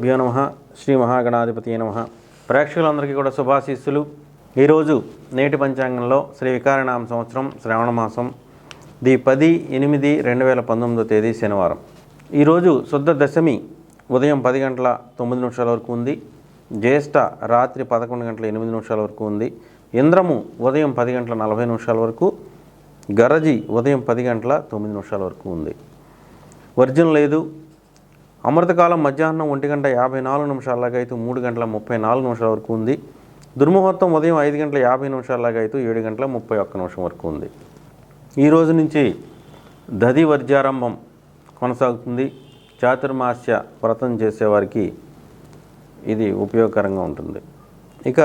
శ్రీగురుభ్యో నమః. శ్రీ మహాగణాధిపతి నమః. ప్రేక్షకులందరికీ కూడా శుభాశీస్సులు. ఈరోజు నేటి పంచాంగంలో శ్రీ వికారనామ సంవత్సరం శ్రావణ మాసం 10/8/2019 తేదీ శనివారం. ఈరోజు శుద్ధ దశమి ఉదయం 10 గంటల 9 నిమిషాల వరకు ఉంది. జ్యేష్ఠ రాత్రి 11 గంటల 8 నిమిషాల వరకు ఉంది. ఇంద్రము ఉదయం 10 గంటల 40 నిమిషాల వరకు, గరజి ఉదయం 10 గంటల 9 నిమిషాల వరకు ఉంది. వర్జం లేదు. అమృతకాలం మధ్యాహ్నం 1 గంట 54 నిమిషాలలాగా అయితే 3 గంటల 34 నిమిషాల వరకు ఉంది. దుర్ముహూర్తం ఉదయం 5 గంటల 50 నిమిషాలలాగా అయితే 7 గంటల 31 నిమిషం వరకు ఉంది. ఈ రోజు నుంచి దది వర్జారంభం కొనసాగుతుంది. చాతుర్మాస్య వ్రతం చేసేవారికి ఇది ఉపయోగకరంగా ఉంటుంది. ఇక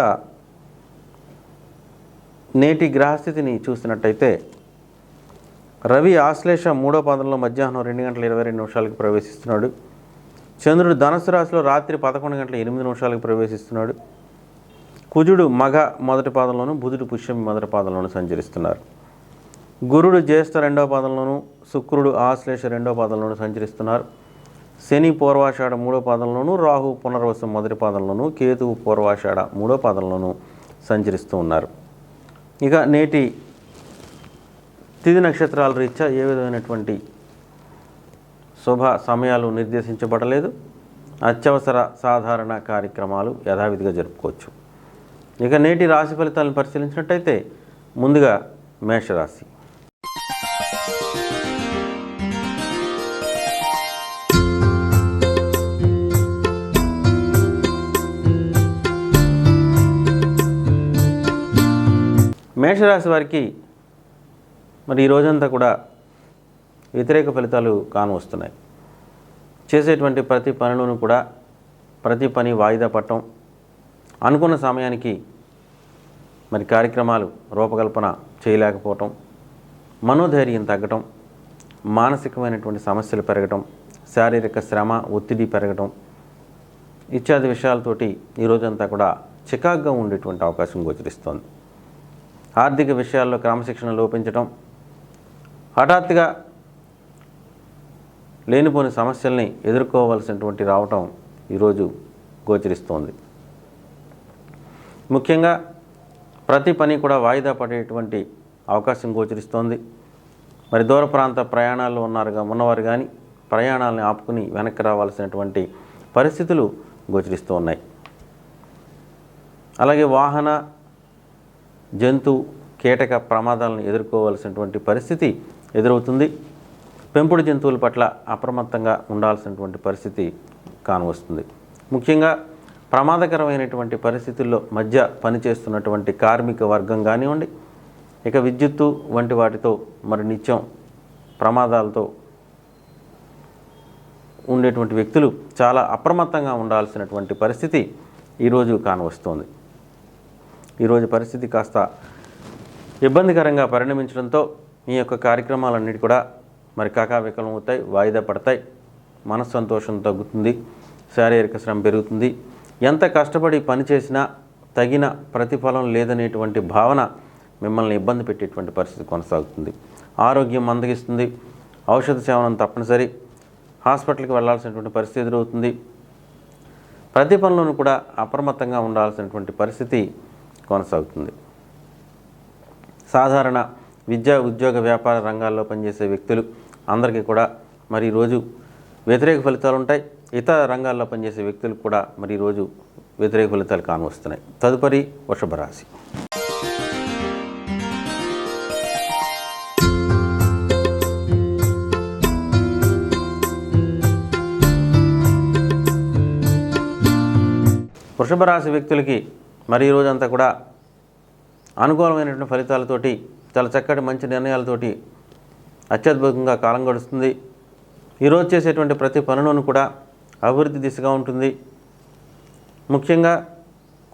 నేటి గ్రహస్థితిని చూసినట్టయితే రవి ఆశ్లేష 3వ పాదంలో మధ్యాహ్నం 2 గంటల 22 నిమిషాలకు ప్రవేశిస్తున్నాడు. చంద్రుడు ధనుసు రాశిలో రాత్రి 11 గంటల 8 నిమిషాలకు ప్రవేశిస్తున్నాడు. కుజుడు మఘ మొదటి పాదంలోను, బుధుడు పుష్యమి మొదటి పాదంలోను సంచరిస్తున్నారు. గురుడు జ్యేష్ఠ 2వ పాదంలోను, శుక్రుడు ఆశ్లేష 2వ పాదంలోను సంచరిస్తున్నారు. శని పూర్వాషాఢ 3వ పాదంలోను, రాహు పునర్వసం మొదటి పాదంలోను, కేతువు పూర్వాషాఢ 3వ పాదంలోను సంచరిస్తూ ఉన్నారు. ఇక నేటి తిథి నక్షత్రాల రీత్యా ఏ విధమైనటువంటి శుభ సమయాలు నిర్దేశించబడలేదు. అత్యవసర సాధారణ కార్యక్రమాలు యథావిధిగా జరుపుకోవచ్చు. ఇక నేటి రాశి ఫలితాలను పరిశీలించినట్టయితే ముందుగా మేషరాశి. మేషరాశి వారికి మరి ఈ రోజంతా కూడా వ్యతిరేక ఫలితాలు కానవస్తున్నాయి. చేసేటువంటి ప్రతి పనులను కూడా ప్రతి పని వాయిదా పట్టడం, అనుకున్న సమయానికి మరి కార్యక్రమాలు రూపకల్పన చేయలేకపోవటం, మనోధైర్యం తగ్గటం, మానసికమైనటువంటి సమస్యలు పెరగటం, శారీరక శ్రమ ఒత్తిడి పెరగటం ఇత్యాది విషయాలతోటి ఈ రోజంతా కూడా చికాగ్గా ఉండేటువంటి అవకాశం గోచరిస్తోంది. ఆర్థిక విషయాల్లో క్రమశిక్షణ లోపించటం, హఠాత్తుగా లేనిపోని సమస్యల్ని ఎదుర్కోవాల్సినటువంటి రావటం ఈరోజు గోచరిస్తోంది. ముఖ్యంగా ప్రతి పని కూడా వాయిదా పడేటువంటి అవకాశం గోచరిస్తోంది. మరి దూర ప్రాంత ప్రయాణాల్లో ఉన్నవారు కానీ ప్రయాణాలను ఆపుకుని వెనక్కి రావాల్సినటువంటి పరిస్థితులు గోచరిస్తూ ఉన్నాయి. అలాగే వాహన జంతు కీటక ప్రమాదాలను ఎదుర్కోవాల్సినటువంటి పరిస్థితి ఎదురవుతుంది. పెంపుడు జంతువుల పట్ల అప్రమత్తంగా ఉండాల్సినటువంటి పరిస్థితి కానవస్తుంది. ముఖ్యంగా ప్రమాదకరమైనటువంటి పరిస్థితుల్లో మధ్య పనిచేస్తున్నటువంటి కార్మిక వర్గం కానివ్వండి, ఇక విద్యుత్తు వంటి వాటితో మరి నిత్యం ప్రమాదాలతో ఉండేటువంటి వ్యక్తులు చాలా అప్రమత్తంగా ఉండాల్సినటువంటి పరిస్థితి ఈరోజు కానవస్తోంది. ఈరోజు పరిస్థితి కాస్త ఇబ్బందికరంగా పరిణమించడంతో ఈ యొక్క కార్యక్రమాలన్నిటి కూడా మరి కాకావికలం అవుతాయి, వాయిదా పడతాయి. మనస్సంతోషం తగ్గుతుంది, శారీరక శ్రమ పెరుగుతుంది. ఎంత కష్టపడి పని చేసినా తగిన ప్రతిఫలం లేదనేటువంటి భావన మిమ్మల్ని ఇబ్బంది పెట్టేటువంటి పరిస్థితి కొనసాగుతుంది. ఆరోగ్యం మందగిస్తుంది. ఔషధ సేవనం తప్పనిసరి. హాస్పిటల్కి వెళ్లాల్సినటువంటి పరిస్థితి ఎదురవుతుంది. ప్రతి పనులను కూడా అప్రమత్తంగా ఉండాల్సినటువంటి పరిస్థితి కొనసాగుతుంది. సాధారణ విద్యా ఉద్యోగ వ్యాపార రంగాల్లో పనిచేసే వ్యక్తులు అందరికీ కూడా మరి ఈరోజు వ్యతిరేక ఫలితాలు ఉంటాయి. ఇతర రంగాల్లో పనిచేసే వ్యక్తులకు కూడా మరి ఈరోజు వ్యతిరేక ఫలితాలు కానవస్తున్నాయి. తదుపరి వృషభ రాశి. వృషభ రాశి వ్యక్తులకి మరి ఈరోజంతా కూడా అనుకూలమైనటువంటి ఫలితాలతోటి చాలా చక్కటి మంచి నిర్ణయాలతోటి అత్యద్భుతంగా కాలం గడుస్తుంది. ఈరోజు చేసేటువంటి ప్రతి పనులను కూడా అభివృద్ధి దిశగా ఉంటుంది. ముఖ్యంగా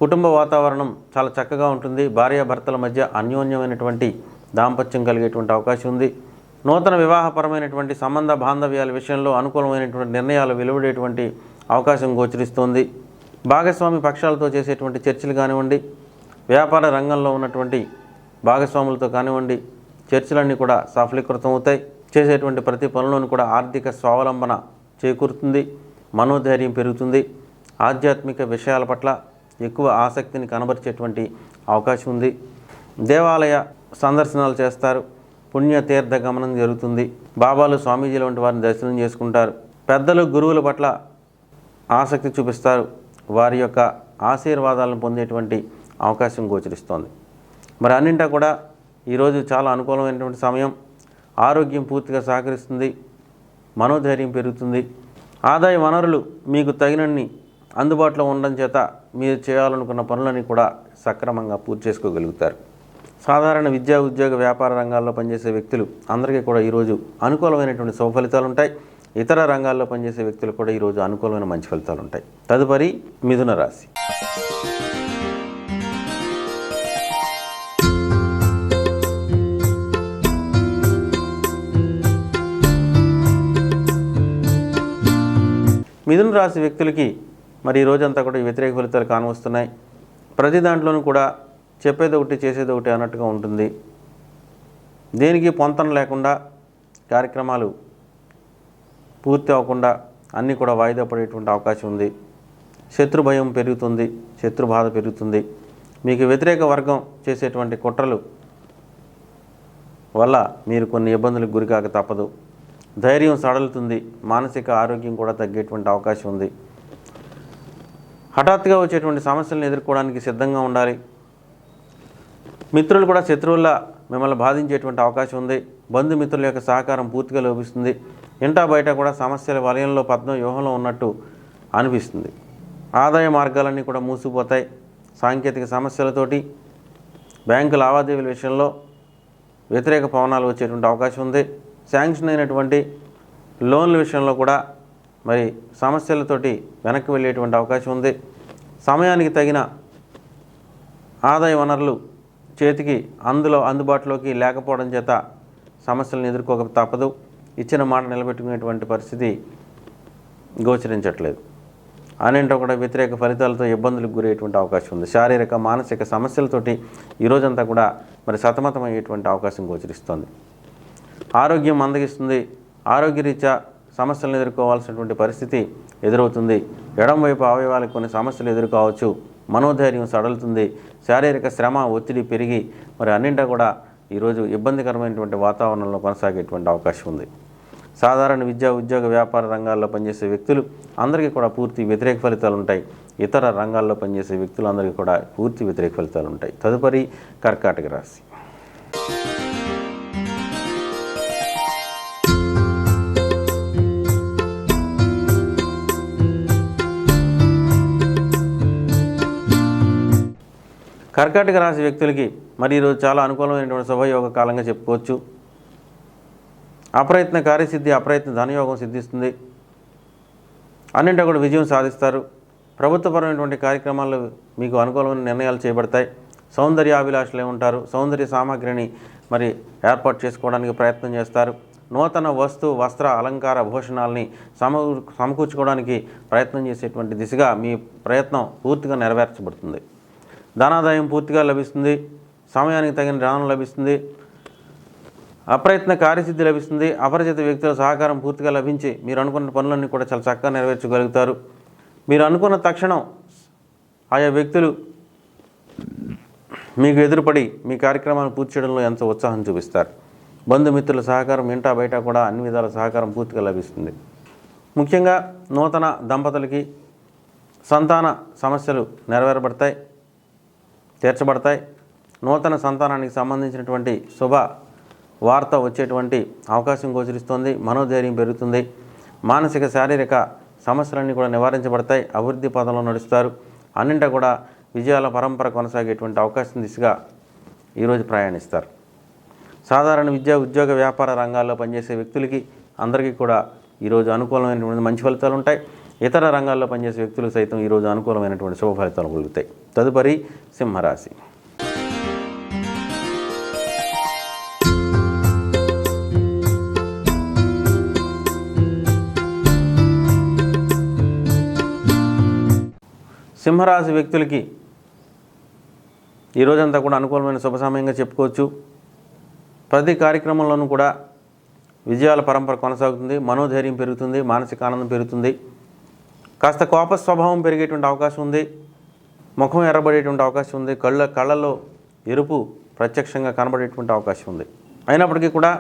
కుటుంబ వాతావరణం చాలా చక్కగా ఉంటుంది. భార్యాభర్తల మధ్య అన్యోన్యమైనటువంటి దాంపత్యం కలిగేటువంటి అవకాశం ఉంది. నూతన వివాహపరమైనటువంటి సంబంధ బాంధవ్యాల విషయంలో అనుకూలమైనటువంటి నిర్ణయాలు వెలువడేటువంటి అవకాశం గోచరిస్తుంది. భాగస్వామి పక్షాలతో చేసేటువంటి చర్చలు కానివ్వండి, వ్యాపార రంగంలో ఉన్నటువంటి భాగస్వాములతో కానివ్వండి, చర్చలన్నీ కూడా సఫలీకృతం అవుతాయి. చేసేటువంటి ప్రతి పనులను కూడా ఆర్థిక స్వావలంబన చేకూరుతుంది. మనోధైర్యం పెరుగుతుంది. ఆధ్యాత్మిక విషయాల పట్ల ఎక్కువ ఆసక్తిని కనబరిచేటువంటి అవకాశం ఉంది. దేవాలయ సందర్శనాలు చేస్తారు. పుణ్యతీర్థ గమనం జరుగుతుంది. బాబాలు, స్వామీజీల వంటి వారిని దర్శనం చేసుకుంటారు. పెద్దలు, గురువుల పట్ల ఆసక్తి చూపిస్తారు. వారి యొక్క ఆశీర్వాదాలను పొందేటువంటి అవకాశం గోచరిస్తోంది. మరి అన్నింటా కూడా ఈరోజు చాలా అనుకూలమైనటువంటి సమయం. ఆరోగ్యం పూర్తిగా సహకరిస్తుంది. మనోధైర్యం పెరుగుతుంది. ఆదాయ వనరులు మీకు తగినన్ని అందుబాటులో ఉండడం చేత మీరు చేయాలనుకున్న పనులని కూడా సక్రమంగా పూర్తి చేసుకోగలుగుతారు. సాధారణ విద్యా, ఉద్యోగ, వ్యాపార రంగాల్లో పనిచేసే వ్యక్తులు అందరికీ కూడా ఈరోజు అనుకూలమైనటువంటి శుభ ఫలితాలు ఉంటాయి. ఇతర రంగాల్లో పనిచేసే వ్యక్తులు కూడా ఈరోజు అనుకూలమైన మంచి ఫలితాలు ఉంటాయి. తదుపరి మిథున రాశి. మిథున రాశి వ్యక్తులకి మరి ఈ రోజంతా కూడా వ్యతిరేక ఫలితాలు కానవస్తున్నాయి. ప్రతి దాంట్లోనూ కూడా చెప్పేది ఒకటి, చేసేది ఒకటి అన్నట్టుగా ఉంటుంది. దేనికి పొంతన లేకుండా కార్యక్రమాలు పూర్తి అవ్వకుండా అన్నీ కూడా వాయిదా పడేటువంటి అవకాశం ఉంది. శత్రు భయం పెరుగుతుంది. శత్రు బాధ పెరుగుతుంది. మీకు వ్యతిరేక వర్గం చేసేటువంటి కుట్రలు వల్ల మీరు కొన్ని ఇబ్బందులకు గురికాక తప్పదు. ధైర్యం సడలుతుంది. మానసిక ఆరోగ్యం కూడా తగ్గేటువంటి అవకాశం ఉంది. హఠాత్తుగా వచ్చేటువంటి సమస్యలను ఎదుర్కోవడానికి సిద్ధంగా ఉండాలి. మిత్రులు కూడా శత్రువుల్లా మిమ్మల్ని బాధించేటువంటి అవకాశం ఉంది. బంధుమిత్రుల యొక్క సహకారం పూర్తిగా లోపిస్తుంది. ఇంటా బయట కూడా సమస్యల వలయంలో పద్మ వ్యూహంలో ఉన్నట్టు అనిపిస్తుంది. ఆదాయ మార్గాలన్నీ కూడా మూసిపోతాయి. సాంకేతిక సమస్యలతోటి బ్యాంకు లావాదేవీల విషయంలో వ్యతిరేక పవనాలు వచ్చేటువంటి అవకాశం ఉంది. శాంక్షన్ అయినటువంటి లోన్ల విషయంలో కూడా మరి సమస్యలతోటి వెనక్కి వెళ్ళేటువంటి అవకాశం ఉంది. సమయానికి తగిన ఆదాయ వనరులు చేతికి అందుబాటులోకి లేకపోవడం చేత సమస్యలను ఎదుర్కోక తప్పదు. ఇచ్చిన మాట నిలబెట్టుకునేటువంటి పరిస్థితి గోచరించట్లేదు. అన్నింటో కూడా వ్యతిరేక ఫలితాలతో ఇబ్బందులకు గురయ్యేటువంటి అవకాశం ఉంది. శారీరక, మానసిక సమస్యలతోటి ఈరోజంతా కూడా మరి సతమతమయ్యేటువంటి అవకాశం గోచరిస్తోంది. ఆరోగ్యం మందగిస్తుంది. ఆరోగ్యరీత్యా సమస్యలను ఎదుర్కోవాల్సినటువంటి పరిస్థితి ఎదురవుతుంది. ఎడమ వైపు అవయవాలకు కొన్ని సమస్యలు ఎదుర్కోవచ్చు. మనోధైర్యం సడలుతుంది. శారీరక శ్రమ, ఒత్తిడి పెరిగి మరి అన్నింటా కూడా ఈరోజు ఇబ్బందికరమైనటువంటి వాతావరణంలో కొనసాగేటువంటి అవకాశం ఉంది. సాధారణ విద్యా, ఉద్యోగ, వ్యాపార రంగాల్లో పనిచేసే వ్యక్తులు అందరికీ కూడా పూర్తి వ్యతిరేక ఫలితాలు ఉంటాయి. ఇతర రంగాల్లో పనిచేసే వ్యక్తులందరికీ కూడా పూర్తి వ్యతిరేక ఫలితాలు ఉంటాయి. తదుపరి కర్కాటక రాశి. కర్కాటక రాశి వ్యక్తులకి మరి ఈరోజు చాలా అనుకూలమైనటువంటి శుభయోగ కాలంగా చెప్పుకోవచ్చు. అప్రయత్న కార్యసిద్ధి, అప్రయత్న ధనయోగం సిద్ధిస్తుంది. అన్నింటా కూడా విజయం సాధిస్తారు. ప్రభుత్వపరమైనటువంటి కార్యక్రమాల్లో మీకు అనుకూలమైన నిర్ణయాలు చేపడతాయి. సౌందర్యాభిలాషులే ఉంటారు. సౌందర్య సామాగ్రిని మరి ఏర్పాటు చేసుకోవడానికి ప్రయత్నం చేస్తారు. నూతన వస్తు, వస్త్ర, అలంకార, భూషణాలని సమకూర్చుకోవడానికి ప్రయత్నం చేసేటువంటి దిశగా మీ ప్రయత్నం పూర్తిగా నెరవేర్చబడుతుంది. ధనాదాయం పూర్తిగా లభిస్తుంది. సమయానికి తగిన ధనం లభిస్తుంది. అప్రయత్న కార్యసిద్ధి లభిస్తుంది. అపరిచిత వ్యక్తుల సహకారం పూర్తిగా లభించి మీరు అనుకున్న పనులన్నీ కూడా చాలా చక్కగా నెరవేర్చగలుగుతారు. మీరు అనుకున్న తక్షణం ఆయా వ్యక్తులు మీకు ఎదురుపడి మీ కార్యక్రమాన్ని పూర్తి చేయడంలో ఎంతో ఉత్సాహం చూపిస్తారు. బంధుమిత్రుల సహకారం ఇంటా బయట కూడా అన్ని విధాల సహకారం పూర్తిగా లభిస్తుంది. ముఖ్యంగా నూతన దంపతులకి సంతాన సమస్యలు నెరవేరబడతాయి, తీర్చబడతాయి. నూతన సంతానానికి సంబంధించినటువంటి శుభ వార్త వచ్చేటువంటి అవకాశం గోచరిస్తుంది. మనోధైర్యం పెరుగుతుంది. మానసిక, శారీరక సమస్యలన్నీ కూడా నివారించబడతాయి. అభివృద్ధి పదంలో నడుస్తారు. అన్నింటా కూడా విజయాల పరంపర కొనసాగేటువంటి అవకాశం దిశగా ఈరోజు ప్రయాణిస్తారు. సాధారణ విద్యా, ఉద్యోగ, వ్యాపార రంగాల్లో పనిచేసే వ్యక్తులకి అందరికీ కూడా ఈరోజు అనుకూలమైనటువంటి మంచి ఫలితాలు ఉంటాయి. ఇతర రంగాల్లో పనిచేసే వ్యక్తులు సైతం ఈరోజు అనుకూలమైనటువంటి శుభ ఫలితాలు కలుగుతాయి. తదుపరి సింహరాశి. సింహరాశి వ్యక్తులకి ఈరోజంతా కూడా అనుకూలమైన శుభ సమయంగా చెప్పుకోవచ్చు. ప్రతి కార్యక్రమంలోనూ కూడా విజయాల పరంపర కొనసాగుతుంది. మనోధైర్యం పెరుగుతుంది. మానసిక ఆనందం పెరుగుతుంది. కాస్త కోప స్వభావం పెరిగేటువంటి అవకాశం ఉంది. ముఖం ఎర్రబడేటువంటి అవకాశం ఉంది. కళ్ళల్లో ఎరుపు ప్రత్యక్షంగా కనబడేటువంటి అవకాశం ఉంది. అయినప్పటికీ కూడా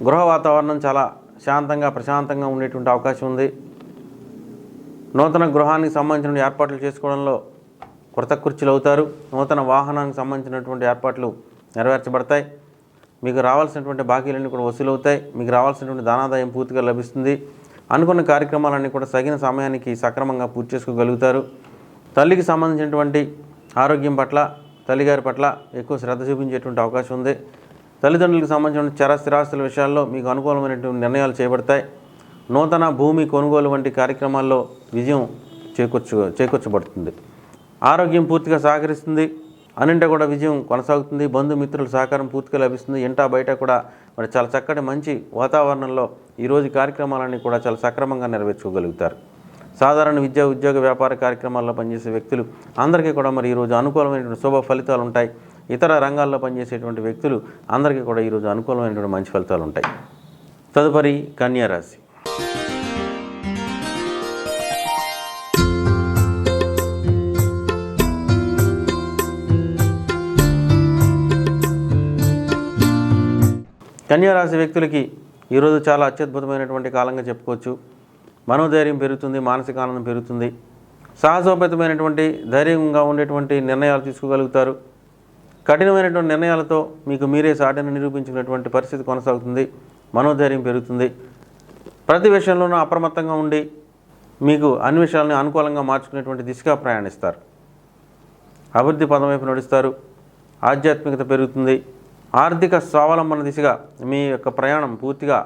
గృహ వాతావరణం చాలా శాంతంగా ప్రశాంతంగా ఉండేటువంటి అవకాశం ఉంది. నూతన గృహానికి సంబంధించిన ఏర్పాట్లు చేసుకోవడంలో కృతకృత్యులు అవుతారు. నూతన వాహనానికి సంబంధించినటువంటి ఏర్పాట్లు నెరవేర్చబడతాయి. మీకు రావాల్సినటువంటి బాకీలన్నీ కూడా వసూలవుతాయి. మీకు రావాల్సినటువంటి ధనాదాయం పూర్తిగా లభిస్తుంది. అనుకున్న కార్యక్రమాలన్నీ కూడా తగిన సమయానికి సక్రమంగా పూర్తి చేసుకోగలుగుతారు. తల్లికి సంబంధించినటువంటి ఆరోగ్యం పట్ల, తల్లిగారి పట్ల ఎక్కువ శ్రద్ధ చూపించేటువంటి అవకాశం ఉంది. తల్లిదండ్రులకు సంబంధించిన చర స్థిరాస్తుల విషయాల్లో మీకు అనుకూలమైనటువంటి నిర్ణయాలు చేయబడతాయి. నూతన భూమి కొనుగోలు వంటి కార్యక్రమాల్లో విజయం చేకూర్చబడుతుంది. ఆరోగ్యం పూర్తిగా సహకరిస్తుంది. అన్నింటా కూడా విజయం కొనసాగుతుంది. బంధుమిత్రుల సహకారం పూర్తిగా లభిస్తుంది. ఇంటా బయట కూడా మరి చాలా చక్కటి మంచి వాతావరణంలో ఈరోజు కార్యక్రమాలన్నీ కూడా చాలా సక్రమంగా నెరవేర్చుకోగలుగుతారు. సాధారణ విద్యా ఉద్యోగ వ్యాపార కార్యక్రమాల్లో పనిచేసే వ్యక్తులు అందరికీ కూడా మరి ఈరోజు అనుకూలమైనటువంటి శుభ ఫలితాలు ఉంటాయి. ఇతర రంగాల్లో పనిచేసేటువంటి వ్యక్తులు అందరికీ కూడా ఈరోజు అనుకూలమైనటువంటి మంచి ఫలితాలు ఉంటాయి. తదుపరి కన్యా రాశి. కన్యా రాశి వ్యక్తులకి ఈరోజు చాలా అత్యద్భుతమైనటువంటి కాలంగా చెప్పుకోవచ్చు. మనోధైర్యం పెరుగుతుంది. మానసిక ఆనందం పెరుగుతుంది. సాహసోపేతమైనటువంటి ధైర్యంగా ఉండేటువంటి నిర్ణయాలు తీసుకోగలుగుతారు. కఠినమైనటువంటి నిర్ణయాలతో మీకు మీరే సాటిని నిరూపించుకునేటువంటి పరిస్థితి కొనసాగుతుంది. మనోధైర్యం పెరుగుతుంది. ప్రతి విషయంలోనూ అప్రమత్తంగా ఉండి మీకు అన్ని విషయాలని అనుకూలంగా మార్చుకునేటువంటి దిశగా ప్రయాణిస్తారు. అభివృద్ధి పదం వైపు నడుస్తారు. ఆధ్యాత్మికత పెరుగుతుంది. ఆర్థిక స్వావలంబన దిశగా మీ యొక్క ప్రయాణం పూర్తిగా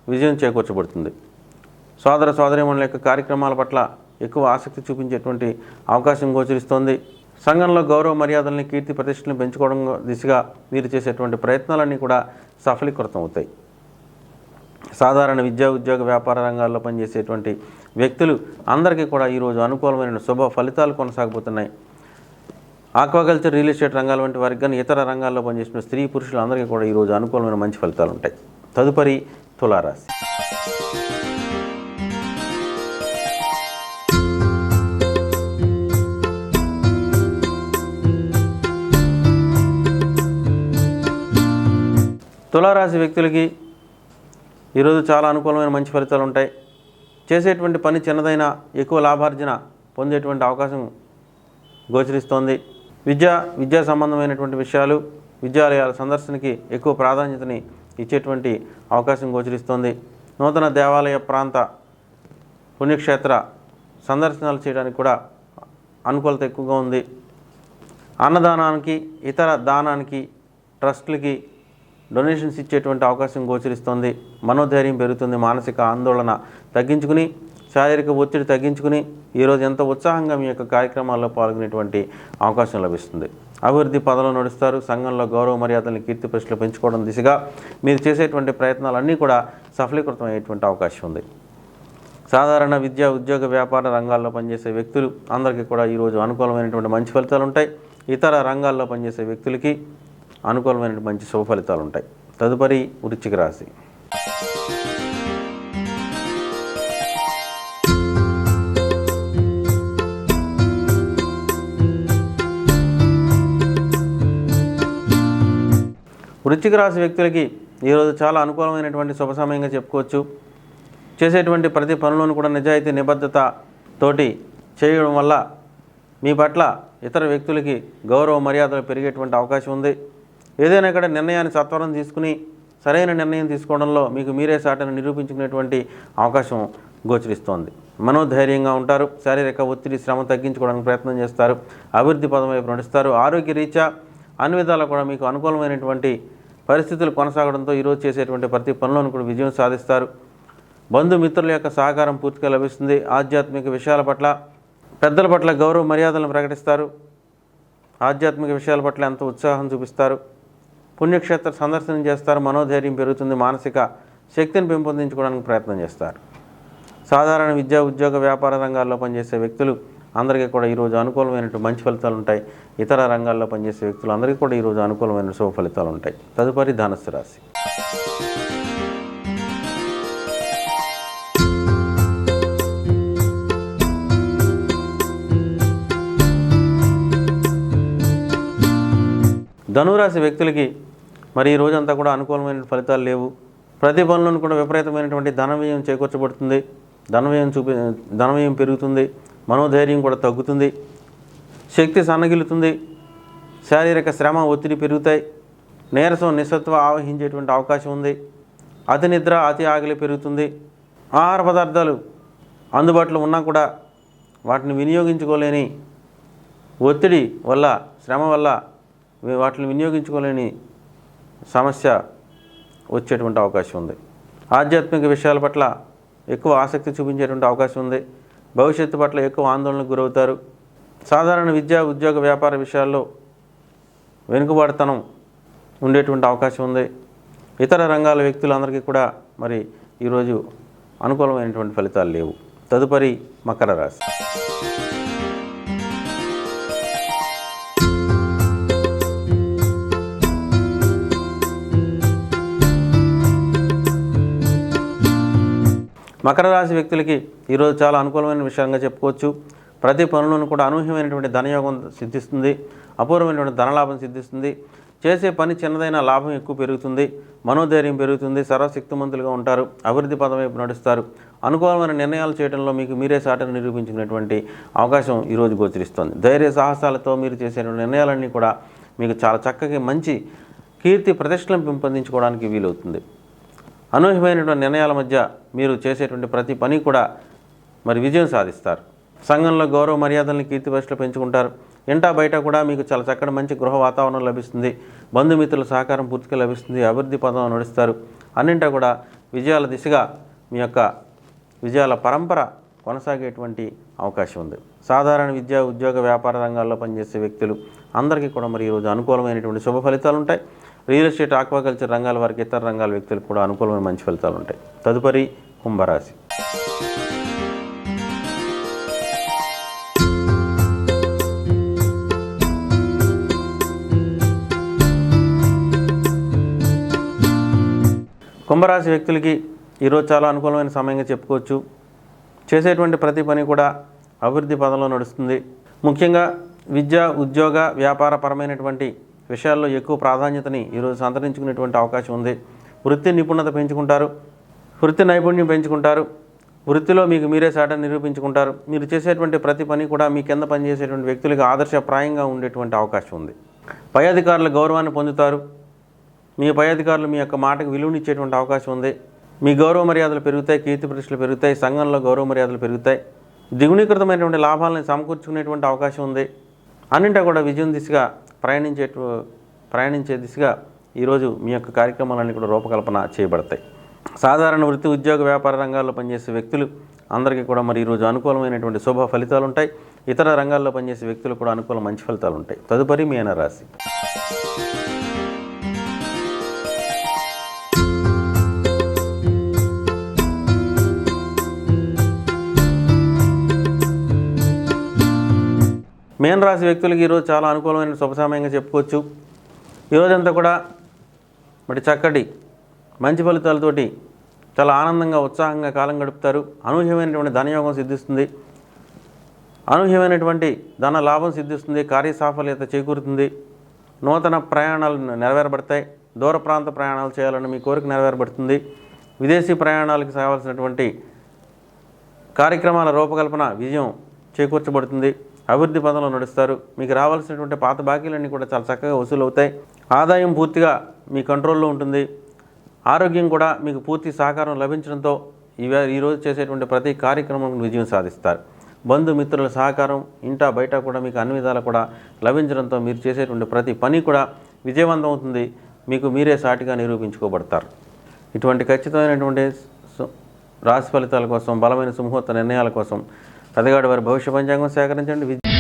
విజయం చేకూర్చబడుతుంది. సోదర సోదరీమణుల యొక్క కార్యక్రమాల పట్ల ఎక్కువ ఆసక్తి చూపించేటువంటి అవకాశం గోచరిస్తోంది. సంఘంలో గౌరవ మర్యాదల్ని, కీర్తి ప్రతిష్టలను పెంచుకోవడం దిశగా మీరు చేసేటువంటి ప్రయత్నాలన్నీ కూడా సఫలీకృతం అవుతాయి. సాధారణ విద్యా ఉద్యోగ వ్యాపార రంగాల్లో పనిచేసేటువంటి వ్యక్తులు అందరికీ కూడా ఈరోజు అనుకూలమైన శుభ ఫలితాలు కొనసాగబోతున్నాయి. ఆక్వాకల్చర్, రియల్ ఎస్టేట్ రంగాల వంటి వారికి కానీ ఇతర రంగాల్లో పనిచేసిన స్త్రీ పురుషులు అందరికీ కూడా ఈరోజు అనుకూలమైన మంచి ఫలితాలు ఉంటాయి. తదుపరి తులారాశి. తులారాశి వ్యక్తులకి ఈరోజు చాలా అనుకూలమైన మంచి ఫలితాలు ఉంటాయి. చేసేటువంటి పని చిన్నదైనా ఎక్కువ లాభార్జన పొందేటువంటి అవకాశం గోచరిస్తోంది. విద్యా సంబంధమైనటువంటి విషయాలు, విద్యాలయాల సందర్శనకి ఎక్కువ ప్రాధాన్యతని ఇచ్చేటువంటి అవకాశం గోచరిస్తోంది. నూతన దేవాలయ ప్రాంత పుణ్యక్షేత్ర సందర్శనాలు చేయడానికి కూడా అనుకూలత ఎక్కువగా ఉంది. అన్నదానానికి, ఇతర దానానికి, ట్రస్టులకి డొనేషన్స్ ఇచ్చేటువంటి అవకాశం గోచరిస్తోంది. మనోధైర్యం పెరుగుతుంది. మానసిక ఆందోళన తగ్గించుకుని, శారీరక ఒత్తిడి తగ్గించుకుని ఈరోజు ఎంతో ఉత్సాహంగా మీ యొక్క కార్యక్రమాల్లో పాల్గొనేటువంటి అవకాశం లభిస్తుంది. అభివృద్ధి పదవిలో నడుస్తారు. సంఘంలో గౌరవ మర్యాదలను, కీర్తి ప్రతిష్టలు పెంచుకోవడం దిశగా మీరు చేసేటువంటి ప్రయత్నాలన్నీ కూడా సఫలీకృతం అయ్యేటువంటి అవకాశం ఉంది. సాధారణ విద్యా ఉద్యోగ వ్యాపార రంగాల్లో పనిచేసే వ్యక్తులు అందరికీ కూడా ఈరోజు అనుకూలమైనటువంటి మంచి ఫలితాలు ఉంటాయి. ఇతర రంగాల్లో పనిచేసే వ్యక్తులకి అనుకూలమైన మంచి శుభ ఫలితాలు ఉంటాయి. తదుపరి వృశ్చిక రాశి. వృశ్చిక రాశి వ్యక్తులకి ఈరోజు చాలా అనుకూలమైనటువంటి శుభ సమయంగా చెప్పుకోవచ్చు. చేసేటువంటి ప్రతి పనులను కూడా నిజాయితీ, నిబద్ధత తోటి చేయడం వల్ల మీ పట్ల ఇతర వ్యక్తులకి గౌరవ మర్యాదలు పెరిగేటువంటి అవకాశం ఉంది. ఏదైనా ఇక్కడ నిర్ణయాన్ని సత్వరం తీసుకుని సరైన నిర్ణయం తీసుకోవడంలో మీకు మీరే సాటిని నిరూపించుకునేటువంటి అవకాశం గోచరిస్తోంది. మనోధైర్యంగా ఉంటారు. శారీరక ఒత్తిడి, శ్రమ తగ్గించుకోవడానికి ప్రయత్నం చేస్తారు. అభివృద్ధి పదం వైపు నడుస్తారు. ఆరోగ్య రీత్యా అన్ని విధాలా కూడా మీకు అనుకూలమైనటువంటి పరిస్థితులు కొనసాగడంతో ఈరోజు చేసేటువంటి ప్రతి పనులను కూడా విజయం సాధిస్తారు. బంధుమిత్రుల యొక్క సహకారం పూర్తిగా లభిస్తుంది. ఆధ్యాత్మిక విషయాల పట్ల, పెద్దల పట్ల గౌరవ మర్యాదలను ప్రకటిస్తారు. ఆధ్యాత్మిక విషయాల పట్ల ఎంతో ఉత్సాహం చూపిస్తారు. పుణ్యక్షేత్ర సందర్శనం చేస్తారు. మనోధైర్యం పెరుగుతుంది. మానసిక శక్తిని పెంపొందించుకోవడానికి ప్రయత్నం చేస్తారు. సాధారణ విద్యా ఉద్యోగ వ్యాపార రంగాల్లో పనిచేసే వ్యక్తులు అందరికీ కూడా ఈరోజు అనుకూలమైనటువంటి మంచి ఫలితాలు ఉంటాయి. ఇతర రంగాల్లో పనిచేసే వ్యక్తులు అందరికీ కూడా ఈరోజు అనుకూలమైన శుభ ఫలితాలు ఉంటాయి. తదుపరి ధనుస్సు రాశి. ధనురాశి వ్యక్తులకి మరి ఈ రోజంతా కూడా అనుకూలమైన ఫలితాలు లేవు. ప్రతి పనులను కూడా విపరీతమైనటువంటి ధనవ్యయం చేకూర్చబడుతుంది. ధనవ్యయం పెరుగుతుంది. మనోధైర్యం కూడా తగ్గుతుంది. శక్తి సన్నగిలుతుంది. శారీరక శ్రమ ఒత్తిడి పెరుగుతాయి. నీరసం నిస్సత్వ ఆవహించేటువంటి అవకాశం ఉంది. అతి నిద్ర అతి ఆకలి పెరుగుతుంది. ఆహార పదార్థాలు అందుబాటులో ఉన్నా కూడా వాటిని వినియోగించుకోలేని ఒత్తిడి వల్ల, శ్రమ వల్ల వాటిని వినియోగించుకోలేని సమస్య వచ్చేటువంటి అవకాశం ఉంది. ఆధ్యాత్మిక విషయాల పట్ల ఎక్కువ ఆసక్తి చూపించేటువంటి అవకాశం ఉంది. భవిష్యత్తు పట్ల ఎక్కువ ఆందోళనకు గురవుతారు. సాధారణ విద్య, ఉద్యోగ, వ్యాపార విషయాల్లో వెనుకబాటుతనం ఉండేటువంటి అవకాశం ఉంది. ఇతర రంగాల వ్యక్తులందరికీ కూడా మరి ఈరోజు అనుకూలమైనటువంటి ఫలితాలు లేవు. తదుపరి మకర రాశి. మకర రాశి వ్యక్తులకి ఈరోజు చాలా అనుకూలమైన విషయంగా చెప్పుకోవచ్చు. ప్రతి పనులను కూడా అనూహ్యమైనటువంటి ధనయోగం సిద్ధిస్తుంది. అపూర్వమైనటువంటి ధనలాభం సిద్ధిస్తుంది. చేసే పని చిన్నదైన లాభం ఎక్కువ పెరుగుతుంది. మనోధైర్యం పెరుగుతుంది. సర్వశక్తిమంతులుగా ఉంటారు. అభివృద్ధి పదం వైపు నడుస్తారు. అనుకూలమైన నిర్ణయాలు చేయడంలో మీకు మీరే సాటిని నిరూపించుకునేటువంటి అవకాశం ఈరోజు గోచరిస్తుంది. ధైర్య సాహసాలతో మీరు చేసేటువంటి నిర్ణయాలన్నీ కూడా మీకు చాలా చక్కగా మంచి కీర్తి ప్రతిష్టలను పెంపొందించుకోవడానికి వీలవుతుంది. అనూహ్యమైనటువంటి నిర్ణయాల మధ్య మీరు చేసేటువంటి ప్రతి పని కూడా మరి విజయం సాధిస్తారు. సంఘంలో గౌరవ మర్యాదలను కీర్తి ప్రతిష్టలు పెంచుకుంటారు. ఇంటా బయట కూడా మీకు చాలా చక్కటి మంచి గృహ వాతావరణం లభిస్తుంది. బంధుమిత్రుల సహకారం పూర్తిగా లభిస్తుంది. అభివృద్ధి పదం నడుస్తారు. అన్నింటా కూడా విజయాల దిశగా మీ యొక్క విజయాల పరంపర కొనసాగేటువంటి అవకాశం ఉంది. సాధారణ విద్య, ఉద్యోగ, వ్యాపార రంగాల్లో పనిచేసే వ్యక్తులు అందరికీ కూడా మరి ఈరోజు అనుకూలమైనటువంటి శుభ ఫలితాలు ఉంటాయి. రియల్ ఎస్టేట్, ఆక్వాకల్చర్ రంగాల వారికి, ఇతర రంగాల వ్యక్తులకు కూడా అనుకూలమైన మంచి ఫలితాలు ఉంటాయి. తదుపరి కుంభరాశి. కుంభరాశి వ్యక్తులకి ఈరోజు చాలా అనుకూలమైన సమయంగా చెప్పుకోవచ్చు. చేసేటువంటి ప్రతి పని కూడా అభివృద్ధి పదంలో నడుస్తుంది. ముఖ్యంగా విద్య, ఉద్యోగ, వ్యాపారపరమైనటువంటి విషయాల్లో ఎక్కువ ప్రాధాన్యతని ఈరోజు సంతరించుకునేటువంటి అవకాశం ఉంది. వృత్తి నిపుణత పెంచుకుంటారు. వృత్తి నైపుణ్యం పెంచుకుంటారు. వృత్తిలో మీకు మీరే సాటిని నిరూపించుకుంటారు. మీరు చేసేటువంటి ప్రతి పని కూడా మీ కింద పనిచేసేటువంటి వ్యక్తులకు ఆదర్శప్రాయంగా ఉండేటువంటి అవకాశం ఉంది. పై అధికారుల గౌరవాన్ని పొందుతారు. మీ పై అధికారులు మీ యొక్క మాటకు విలువనిచ్చేటువంటి అవకాశం ఉంది. మీ గౌరవ మర్యాదలు పెరుగుతాయి. కీర్తి ప్రతిష్టలు పెరుగుతాయి. సంఘంలో గౌరవ మర్యాదలు పెరుగుతాయి. ద్విగుణీకృతమైనటువంటి లాభాలను సమకూర్చుకునేటువంటి అవకాశం ఉంది. అన్నింటా కూడా విజయం దిశగా ప్రయాణించే దిశగా ఈరోజు మీ యొక్క కార్యక్రమాలన్నీ కూడా రూపకల్పన చేయబడతాయి. సాధారణ వృత్తి, ఉద్యోగ, వ్యాపార రంగాల్లో పనిచేసే వ్యక్తులు అందరికీ కూడా మరి ఈరోజు అనుకూలమైనటువంటి శుభ ఫలితాలు ఉంటాయి. ఇతర రంగాల్లో పనిచేసే వ్యక్తులు కూడా అనుకూల మంచి ఫలితాలు ఉంటాయి. తదుపరి మీన రాశి. మీన రాశి వ్యక్తులకి ఈరోజు చాలా అనుకూలమైన శుభ సమయంగా చెప్పుకోవచ్చు. ఈరోజంతా కూడా మరి చక్కటి మంచి ఫలితాలతోటి చాలా ఆనందంగా, ఉత్సాహంగా కాలం గడుపుతారు. అనూహ్యమైనటువంటి ధనయోగం సిద్ధిస్తుంది. అనూహ్యమైనటువంటి ధన లాభం సిద్ధిస్తుంది. కార్యసాఫల్యత చేకూరుతుంది. నూతన ప్రయాణాలు నెరవేరబడతాయి. దూర ప్రాంత ప్రయాణాలు చేయాలని మీ కోరిక నెరవేరబడుతుంది. విదేశీ ప్రయాణాలకు కావాల్సినటువంటి కార్యక్రమాల రూపకల్పన విజయం చేకూర్చబడుతుంది. అభివృద్ధి పదంలో నడుస్తారు. మీకు రావాల్సినటువంటి పాత బాకీలన్నీ కూడా చాలా చక్కగా వసూలు అవుతాయి. ఆదాయం పూర్తిగా మీ కంట్రోల్లో ఉంటుంది. ఆరోగ్యం కూడా మీకు పూర్తి సహకారం లభించడంతో ఈరోజు చేసేటువంటి ప్రతి కార్యక్రమం విజయం సాధిస్తారు. బంధుమిత్రుల సహకారం ఇంటా బయట కూడా మీకు అన్ని విధాలు కూడా లభించడంతో మీరు చేసేటువంటి ప్రతి పని కూడా విజయవంతం అవుతుంది. మీకు మీరే సాటిగా నిరూపించుకోబడతారు. ఇటువంటి ఖచ్చితమైనటువంటి రాశి ఫలితాల కోసం, బలమైన సుముహూర్త నిర్ణయాల కోసం పెద్దగాడి వారి భవిష్య పంచాంగం సేకరించండి.